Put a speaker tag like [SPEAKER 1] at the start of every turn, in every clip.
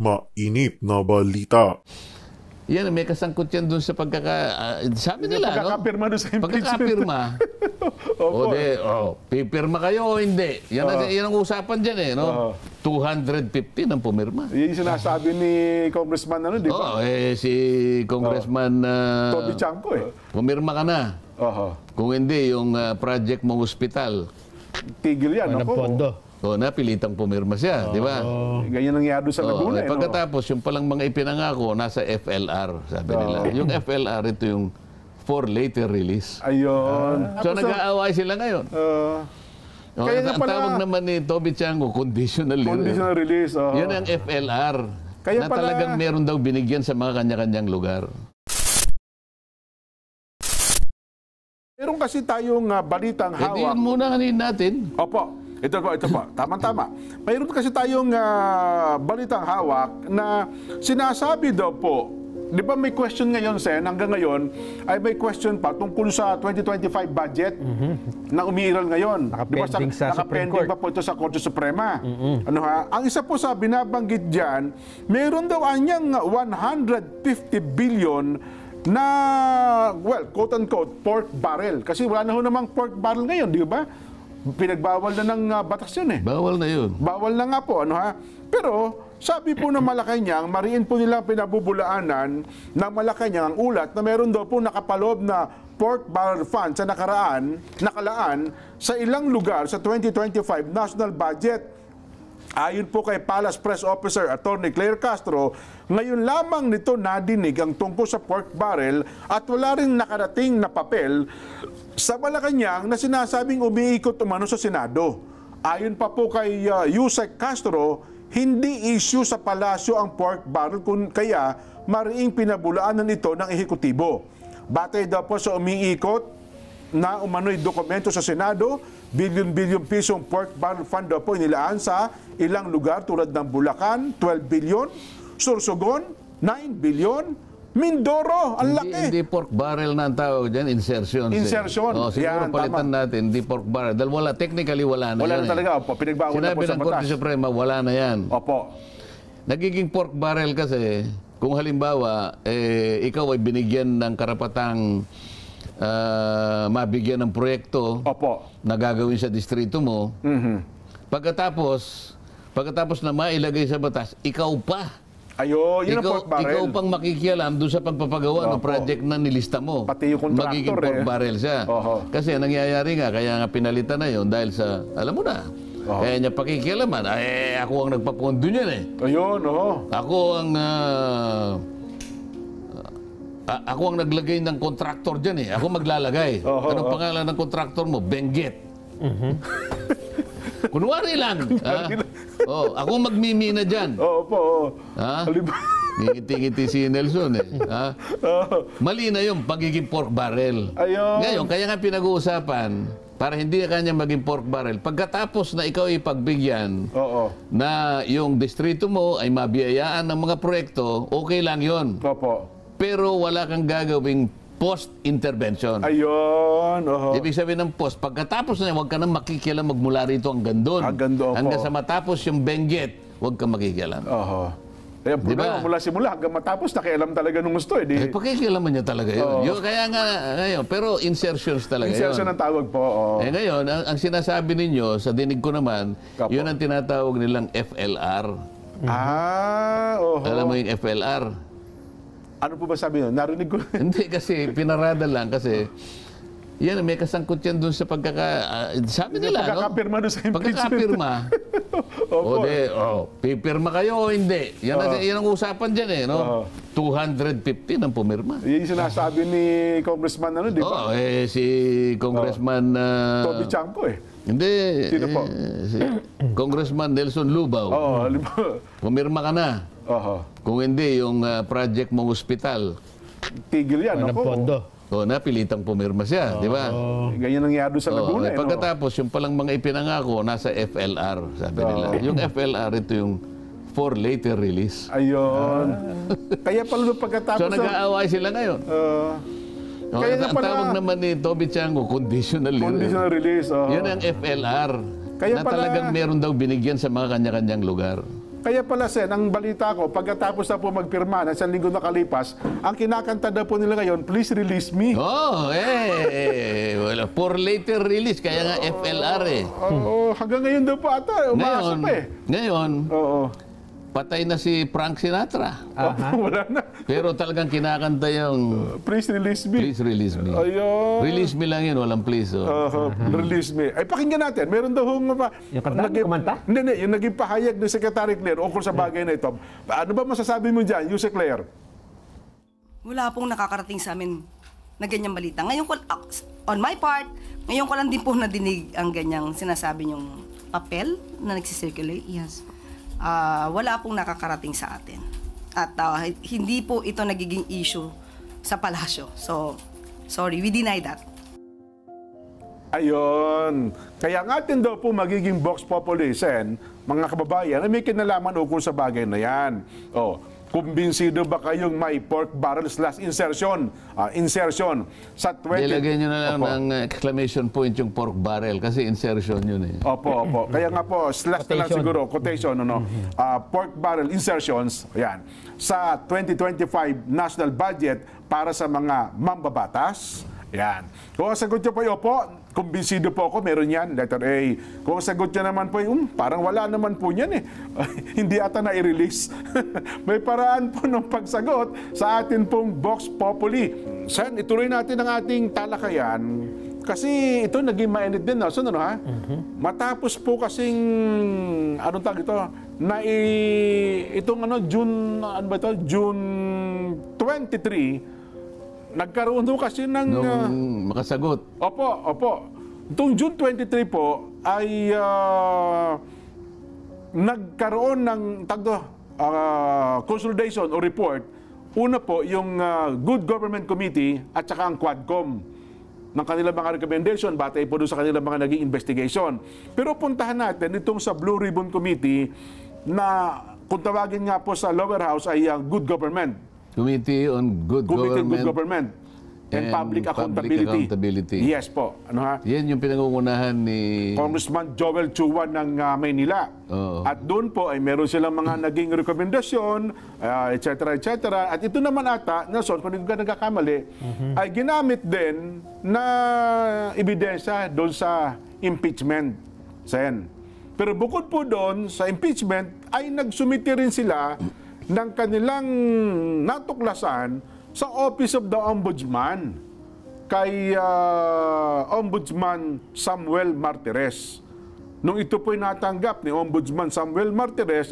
[SPEAKER 1] Mainit na balita.
[SPEAKER 2] Yan, may kasangkot yan dun sa sabi nila,
[SPEAKER 3] pagkakapirma doon sa impeachment.
[SPEAKER 2] Pagkakapirma. Pipirma kayo o hindi. Yan ang usapan dyan eh, no? 250 ng pumirma.
[SPEAKER 3] Yan yung sinasabi ni Congressman, di ba?
[SPEAKER 2] Si Congressman
[SPEAKER 3] Toby Chanco
[SPEAKER 2] pumirma ka na. Kung hindi, yung project mong ospital.
[SPEAKER 3] Tigil yan,
[SPEAKER 4] ng pondo.
[SPEAKER 2] Napilitang pumirma siya, di ba?
[SPEAKER 3] Ganyan nangyari sa Laguna.
[SPEAKER 2] Pagkatapos, yung palang mga ipinangako, nasa FLR, sabi nila. Yung FLR, ito yung for later release.
[SPEAKER 3] Ayun.
[SPEAKER 2] So, nag-aaway sila ngayon.
[SPEAKER 3] Kaya
[SPEAKER 2] ang tawag naman ni Toby Chanco, conditional
[SPEAKER 3] release.
[SPEAKER 2] Yan ang FLR.
[SPEAKER 3] Kaya
[SPEAKER 2] na talagang meron daw binigyan sa mga kanya-kanyang lugar.
[SPEAKER 3] Meron kasi tayong balitang hawak.
[SPEAKER 2] Hindi muna kanin natin.
[SPEAKER 3] Opo. Ito po. Tama-tama. Mayroon kasi tayong balitang hawak na sinasabi daw po, di ba may question ngayon, Sen, hanggang ngayon, ay may question pa tungkol sa 2025 budget na umiiral ngayon.
[SPEAKER 4] Nakapending sa Supreme Court.
[SPEAKER 3] Nakapending pa po ito sa Korte Suprema. Ang isa po sa binabanggit dyan, meron daw anyang 150 billion na, quote-unquote, pork barrel. Kasi wala na ho namang pork barrel ngayon, di ba? Pinagbawal na ng batas yun eh.
[SPEAKER 2] Bawal na yun.
[SPEAKER 3] Bawal na nga po, Pero, sabi po ng Malacanang, mariin po nila pinabubulaanan ng Malacanang ang ulat na meron daw po nakapaloob na pork barrel fund sa nakalaan sa ilang lugar sa 2025 national budget. Ayon po kay Palace Press Officer Attorney Claire Castro, ngayon lamang nito nadinig ang tungkol sa pork barrel at wala rin nakarating na papel sa Malacanang na sinasabing umiikot umano sa Senado. Ayon pa po kay Yusek Castro, hindi issue sa palasyo ang pork barrel kaya mariing pinabulaanan ito ng ehekutibo. Batay daw po sa umiikot na umano'y dokumento sa Senado, bilyon-bilyon pisong pork barrel fund daw po inilaan sa ilang lugar tulad ng Bulacan, 12 billion, Sorsogon, 9 billion, Mindoro, ang laki.
[SPEAKER 2] Hindi pork barrel na ang tawag dyan, insertion.
[SPEAKER 3] Insertion.
[SPEAKER 2] Siguro palitan natin, hindi pork barrel. Dahil technically wala na yan.
[SPEAKER 3] Wala na talaga, opo. Pinagbawal na po sa batas.
[SPEAKER 2] Sinabi ng Korte Suprema, wala na yan.
[SPEAKER 3] Opo.
[SPEAKER 2] Nagiging pork barrel kasi, kung halimbawa, ikaw ay binigyan ng karapatang mabigyan ng proyekto na gagawin sa distrito mo, pagkatapos na mailagay sa batas, ikaw pa.
[SPEAKER 3] Yun ang pork barrel.
[SPEAKER 2] Ikaw pang makikialam doon sa pagpapagawa ng project na nilista mo.
[SPEAKER 3] Pati yung contractor
[SPEAKER 2] magiging pork barrel siya. Kasi nangyayari nga, kaya nga pinalitan na yun dahil sa, alam mo na, kaya niya pakikialaman. Ako ang nagpapondo niyan eh.
[SPEAKER 3] Ayun,
[SPEAKER 2] Ako ang naglagay ng contractor dyan eh. Ako maglalagay. Anong pangalan ng contractor mo? Benguet. Kunwari lang. Ako magmimina dyan.
[SPEAKER 3] Opo.
[SPEAKER 2] Ngiti-ngiti si Nelson eh. Mali na yung pagiging pork barrel. Ngayon, kaya nga pinag-uusapan, para hindi kanya maging pork barrel, pagkatapos na ikaw ipagbigyan na yung distrito mo ay mabiyayaan ng mga proyekto, okay lang yun. Pero wala kang gagawing post-intervention. Ibig sabihin ng post, pagkatapos na huwag ka nang makikialam magmula rito hanggang doon. Hanggang sa matapos yung Benguet, huwag ka makikialam.
[SPEAKER 3] Kaya mula simula hanggang matapos, nakialam talaga nung gusto.
[SPEAKER 2] Pakikialaman niya talaga yun. Kaya nga, ngayon, pero insertions talaga yun.
[SPEAKER 3] Insertion ang tawag po.
[SPEAKER 2] Ngayon, ang sinasabi ninyo, sa dinig ko naman, yun ang tinatawag nilang FLR. Alam mo yung FLR?
[SPEAKER 3] Ano po ba sabi nyo? Narinig ko.
[SPEAKER 2] Hindi kasi, pinarada lang kasi, yan, may kasangkot yan dun sa sabi nila,
[SPEAKER 3] pagkakapirma doon sa impeachment.
[SPEAKER 2] Pagkakapirma. Pipirma kayo o hindi. Yan ang usapan dyan eh, no? 250 ng pumirma.
[SPEAKER 3] Yan yung sinasabi ni Congressman, di ba?
[SPEAKER 2] Si Congressman
[SPEAKER 3] Toby Chanco
[SPEAKER 2] Hindi.
[SPEAKER 3] Sino po?
[SPEAKER 2] Si Congressman Nelson Lubao. Pumirma ka na. Kung hindi, yung project mong ospital.
[SPEAKER 3] Tigil yan,
[SPEAKER 4] ng pondo.
[SPEAKER 2] Napilitang pumirma siya, di ba?
[SPEAKER 3] Ganyan nangyari sa Laguna.
[SPEAKER 2] Pagkatapos, yung palang mga ipinangako, nasa FLR, sabi nila. Yung FLR, ito yung for later release.
[SPEAKER 3] Ayun. Kaya pala pagkatapos...
[SPEAKER 2] So, nag-aaway sila ngayon. Kaya ang tawag naman ni Toby Chanco, conditional
[SPEAKER 3] release.
[SPEAKER 2] Yan ang FLR.
[SPEAKER 3] Kaya
[SPEAKER 2] na talagang meron daw binigyan sa mga kanya-kanyang lugar.
[SPEAKER 3] Kaya pala, Sen, ang balita ko, pagkatapos na po magpirma ng 1 linggo nakalipas, ang kinakanta na po nila ngayon, please release me.
[SPEAKER 2] Wala. For later release, kaya nga FLR eh.
[SPEAKER 3] Oo, hanggang ngayon daw po ata, umaasa pa eh.
[SPEAKER 2] Ngayon,
[SPEAKER 3] Oo.
[SPEAKER 2] patay na si Frank Sinatra.
[SPEAKER 3] Wala na.
[SPEAKER 2] Pero talagang kinakanta yung
[SPEAKER 3] Please release me.
[SPEAKER 2] please release me.
[SPEAKER 3] Ayun.
[SPEAKER 2] Release me lang yun, walang please.
[SPEAKER 3] Release me. Ay, pakinggan natin. Meron daw yung
[SPEAKER 4] kumanta?
[SPEAKER 3] Hindi, yung naging pahayag ni Secretary Claire ukol sa bagay na ito. Ano ba masasabi mo dyan, Yuse Claire?
[SPEAKER 5] Wala pong nakakarating sa amin na ganyang balita. Ngayon ko, on my part, ngayon ko lang din po nadinig ang ganyang sinasabi niyong papel na nagsisirculate.
[SPEAKER 4] Yes.
[SPEAKER 5] Wala pong nakakarating sa atin. At hindi po ito nagiging issue sa palasyo. So, sorry, we deny that.
[SPEAKER 3] Ayun. Kaya nga atin daw po magiging Vox Populi, Sen, mga kababayan, may kinalaman ukol sa bagay na yan. Kumbinsido ba kayong may pork barrel / insertion sa 20...
[SPEAKER 2] Ilagay nyo na lang ng exclamation point yung pork barrel kasi insertion yun eh.
[SPEAKER 3] Opo. Kaya nga po, slash na lang siguro, quotation, pork barrel insertions, yan, sa 2025 national budget para sa mga mambabatas. Yan. Kung ang sagot nyo po ay opo, kumbinsido po ako, meron yan, letter A. Kung ang sagot nyo naman po ay, parang wala naman po yan eh. Hindi ata na-release. May paraan po ng pagsagot sa atin pong Vox Populi. Sen, ituloy natin ang ating talakayan kasi ito naging mainit din. No? So, matapos po kasing, anong tawag ito, itong June 23, nagkaroon doon kasi ng...
[SPEAKER 2] makasagot.
[SPEAKER 3] Opo. Itong June 23 po ay nagkaroon ng consolidation o report. Una po, yung Good Government Committee at saka ang Quadcom ng kanilang mga recommendation, batay po doon sa kanilang mga naging investigation. Pero puntahan natin itong sa Blue Ribbon Committee na kung tawagin nga po sa lower house ay Good Government.
[SPEAKER 2] Committee on Good
[SPEAKER 3] Government and Public Accountability. Yes po.
[SPEAKER 2] Yan yung pinangungunahan ni
[SPEAKER 3] Congressman Joel Chua ng Maynila. At doon po ay meron silang mga naging rekomendasyon, etc. At ito naman ata, Nelson, kung hindi ka nagkakamali, ay ginamit din na ebidensya doon sa impeachment. Sen. Pero bukod po doon sa impeachment, ay nagsumiti rin sila ng kanilang natuklasan sa Office of the Ombudsman kay Ombudsman Samuel Martires. Nung ito po'y natanggap ni Ombudsman Samuel Martires,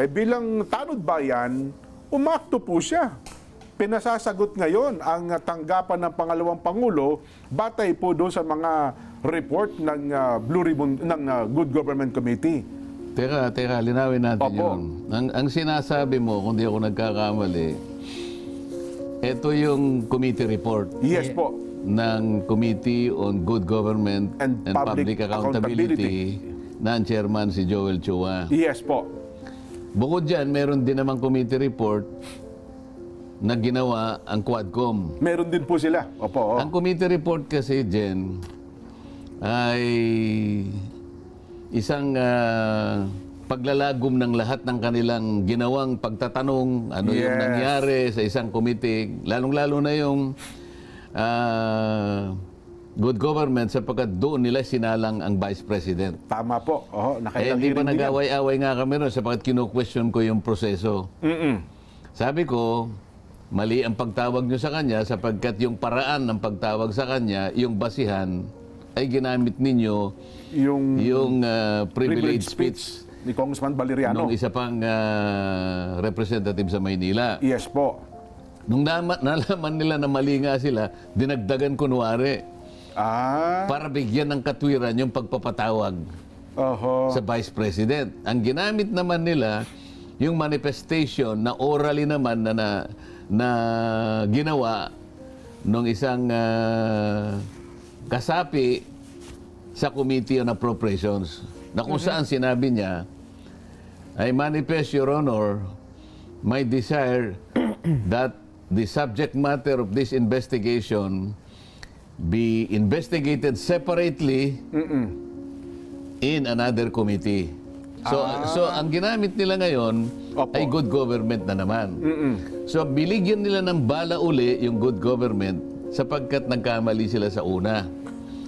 [SPEAKER 3] bilang tanod bayan, umakto po siya. Pinasasagot ngayon ang tanggapan ng pangalawang Pangulo batay po doon sa mga report ng Blue Ribbon ng Good Government Committee.
[SPEAKER 2] Teka, linawin natin
[SPEAKER 3] Opo.
[SPEAKER 2] yun. Ang sinasabi mo, kung di ako nagkakamali, ito yung committee report
[SPEAKER 3] Yes po.
[SPEAKER 2] ng Committee on Good Government
[SPEAKER 3] And
[SPEAKER 2] and
[SPEAKER 3] Public
[SPEAKER 2] Public Accountability na ang chairman si Joel Chua.
[SPEAKER 3] Yes po.
[SPEAKER 2] Bukod dyan, meron din namang committee report na ginawa ang Quadcom.
[SPEAKER 3] Meron din po sila. Opo.
[SPEAKER 2] Ang committee report kasi, Jen, ay isang paglalagom ng lahat ng kanilang ginawang pagtatanong, ano yung nangyari sa isang committee, lalong-lalo na yung good government sapagkat doon nila sinalang ang Vice President.
[SPEAKER 3] Tama po.
[SPEAKER 2] Hindi pa nag-away-away nga kami ron sapagkat kinu-question ko yung proseso. Sabi ko, mali ang pagtawag nyo sa kanya sapagkat yung paraan ng pagtawag sa kanya, yung basihan, ay ginamit ninyo yung privilege speech
[SPEAKER 3] ni Congressman Valeriano.
[SPEAKER 2] Nung isa pang representative sa Maynila.
[SPEAKER 3] Yes po.
[SPEAKER 2] Nung nalaman nila na mali nga sila, dinagdagan kunwari para bigyan ng katwiran yung pagpapatawag sa Vice President. Ang ginamit naman nila, yung manifestation na orally naman na ginawa nung isang kasapi sa Committee on Appropriations na kung saan sinabi niya, I manifest, Your Honor, my desire that the subject matter of this investigation be investigated separately in another committee. So ang ginamit nila ngayon
[SPEAKER 3] Opo.
[SPEAKER 2] ay good government na naman. So biligyan nila ng bala uli yung good government sapagkat nagkamali sila sa una.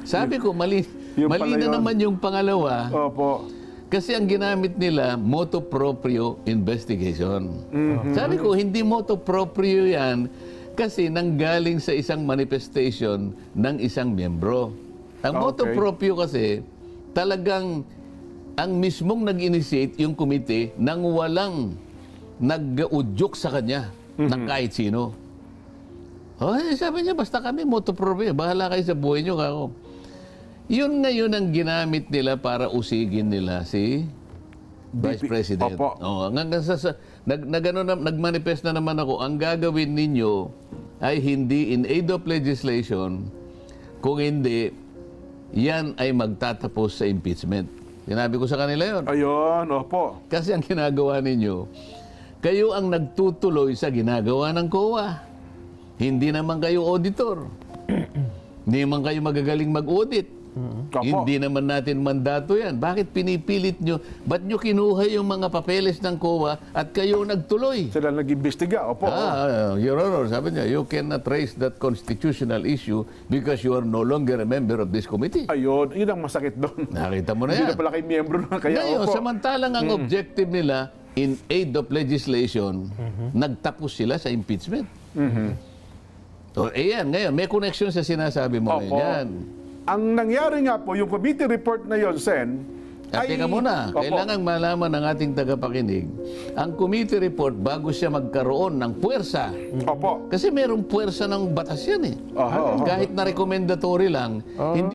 [SPEAKER 2] Sabi ko, mali
[SPEAKER 3] Yung
[SPEAKER 2] na
[SPEAKER 3] pala yun.
[SPEAKER 2] naman yung pangalawa.
[SPEAKER 3] Opo.
[SPEAKER 2] Kasi ang ginamit nila, motu proprio investigation. Sabi ko, hindi motu proprio yan kasi nanggaling sa isang manifestation ng isang miyembro. Ang motu
[SPEAKER 3] Okay.
[SPEAKER 2] proprio kasi, talagang ang mismong nag-initiate yung komite nang walang nag-udyok sa kanya ng kahit sino. Sabi niya, basta kami motu proprio, bahala kayo sa buhay niyo kako. Yun ngayon ang ginamit nila para usigin nila si Vice President.
[SPEAKER 3] Opo.
[SPEAKER 2] Nagmanifest na naman ako, ang gagawin ninyo ay hindi in aid of legislation, kung hindi, yan ay magtatapos sa impeachment. Sinabi ko sa kanila yon.
[SPEAKER 3] Ayun, opo.
[SPEAKER 2] Kasi ang ginagawa ninyo, kayo ang nagtutuloy sa ginagawa ng COA. Hindi naman kayo auditor. Hindi naman kayo magagaling mag-audit.
[SPEAKER 3] Opo.
[SPEAKER 2] Hindi naman natin mandato yan. Bakit pinipilit nyo? Ba't nyo kinuha yung mga papeles ng COA at kayo nagtuloy?
[SPEAKER 3] Sila nag-imbestiga, opo.
[SPEAKER 2] Your Honor, sabi niya, you cannot raise that constitutional issue because you are no longer a member of this committee.
[SPEAKER 3] Ayun, yun ang masakit doon.
[SPEAKER 2] Nakita mo na
[SPEAKER 3] Hindi
[SPEAKER 2] yan.
[SPEAKER 3] na pala kayo miyembro na kaya,
[SPEAKER 2] Ngayon,
[SPEAKER 3] opo.
[SPEAKER 2] samantalang ang objective nila in aid of legislation, nagtapos sila sa impeachment. So, yan, ngayon, may connection sa sinasabi mo
[SPEAKER 3] Opo.
[SPEAKER 2] ngayon yan.
[SPEAKER 3] Ang nangyari nga po, yung committee report na yon, Sen,
[SPEAKER 2] At teka muna,
[SPEAKER 3] Opo.
[SPEAKER 2] kailangan malaman ng ating tagapakinig, ang committee report bago siya magkaroon ng puwersa.
[SPEAKER 3] Opo.
[SPEAKER 2] Kasi merong puwersa ng batas yan eh.
[SPEAKER 3] Aha.
[SPEAKER 2] Kahit na recommendatory lang, hindi